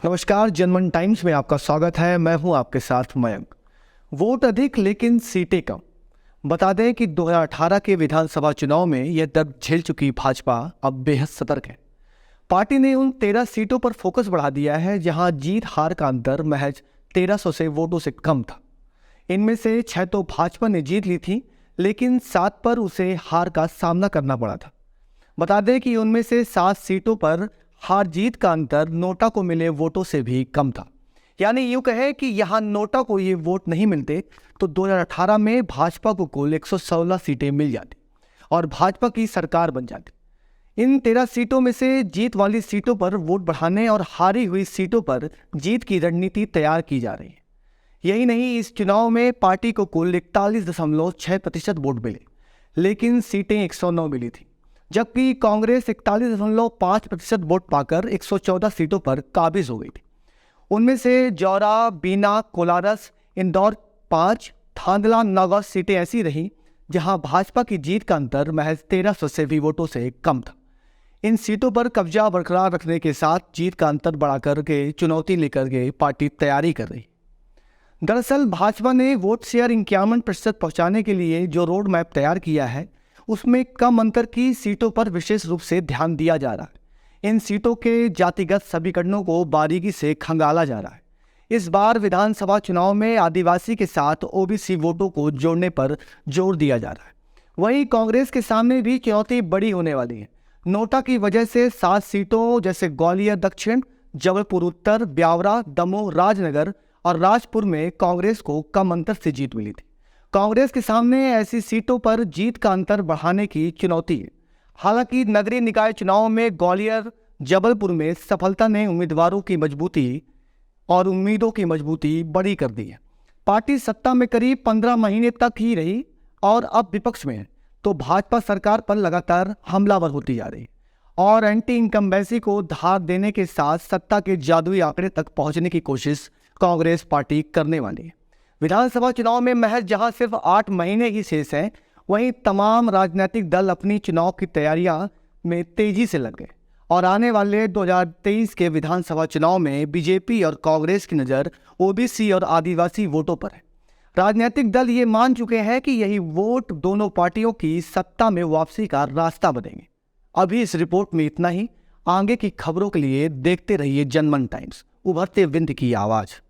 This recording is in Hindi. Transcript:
नमस्कार, जनमन टाइम्स में आपका स्वागत है। मैं हूं आपके साथ मयंक। वोट अधिक लेकिन सीटें कम। बता दें कि 2018 के विधानसभा चुनाव में यह दर्द झेल चुकी भाजपा अब बेहद सतर्क है। पार्टी ने उन 13 सीटों पर फोकस बढ़ा दिया है जहां जीत हार का अंतर महज 1300 से वोटों से कम था। इनमें से 6 तो भाजपा ने जीत ली थी, लेकिन 7 पर उसे हार का सामना करना पड़ा था। बता दें कि उनमें से 7 सीटों पर हार जीत का अंतर नोटा को मिले वोटों से भी कम था। यानी यूं कहे कि यहां नोटा को ये वोट नहीं मिलते तो 2018 में भाजपा को कुल 116 सीटें मिल जाती और भाजपा की सरकार बन जाती। इन 13 सीटों में से जीत वाली सीटों पर वोट बढ़ाने और हारी हुई सीटों पर जीत की रणनीति तैयार की जा रही है। यही नहीं, इस चुनाव में पार्टी को कुल 41.6% वोट मिले, लेकिन सीटें 109 मिली थी, जबकि कांग्रेस 41.5% वोट पाकर 114 सीटों पर काबिज हो गई थी। उनमें से जौरा, बीना, कोलारस, इंदौर 5, थांदला, नागौर सीटें ऐसी रहीं जहां भाजपा की जीत का अंतर महज 1300 से भी वोटों से कम था। इन सीटों पर कब्जा बरकरार रखने के साथ जीत का अंतर बढ़ाकर के चुनौती लेकर के पार्टी तैयारी कर रही। दरअसल भाजपा ने वोट शेयर 51% पहुंचाने के लिए जो रोड मैप तैयार किया है, उसमें कम अंतर की सीटों पर विशेष रूप से ध्यान दिया जा रहा है। इन सीटों के जातिगत समीकरणों को बारीकी से खंगाला जा रहा है। इस बार विधानसभा चुनाव में आदिवासी के साथ ओबीसी वोटों को जोड़ने पर जोर दिया जा रहा है। वहीं कांग्रेस के सामने भी चुनौती बड़ी होने वाली है। नोटा की वजह से 7 सीटों जैसे ग्वालियर दक्षिण, जबलपुर उत्तर, ब्यावरा, दमोह, राजनगर और राजपुर में कांग्रेस को कम अंतर से जीत मिली थी। कांग्रेस के सामने ऐसी सीटों पर जीत का अंतर बढ़ाने की चुनौती है। हालांकि नगरीय निकाय चुनाव में ग्वालियर, जबलपुर में सफलता ने उम्मीदवारों की मजबूती और उम्मीदों की मजबूती बड़ी कर दी है। पार्टी सत्ता में करीब 15 महीने तक ही रही और अब विपक्ष में है, तो भाजपा सरकार पर लगातार हमलावर होती जा रही है और एंटी इनकम्बेंसी को धार देने के साथ सत्ता के जादुई आंकड़े तक पहुंचने की कोशिश कांग्रेस पार्टी करने वाली है। विधानसभा चुनाव में महज जहां सिर्फ 8 महीने ही शेष हैं, वहीं तमाम राजनीतिक दल अपनी चुनाव की तैयारियां में तेजी से लग गए और आने वाले 2023 के विधानसभा चुनाव में बीजेपी और कांग्रेस की नज़र ओबीसी और आदिवासी वोटों पर है। राजनीतिक दल ये मान चुके हैं कि यही वोट दोनों पार्टियों की सत्ता में वापसी का रास्ता बनेंगे। अभी इस रिपोर्ट में इतना ही। आगे की खबरों के लिए देखते रहिए जनमन टाइम्स, उभरते विंध्य की आवाज़।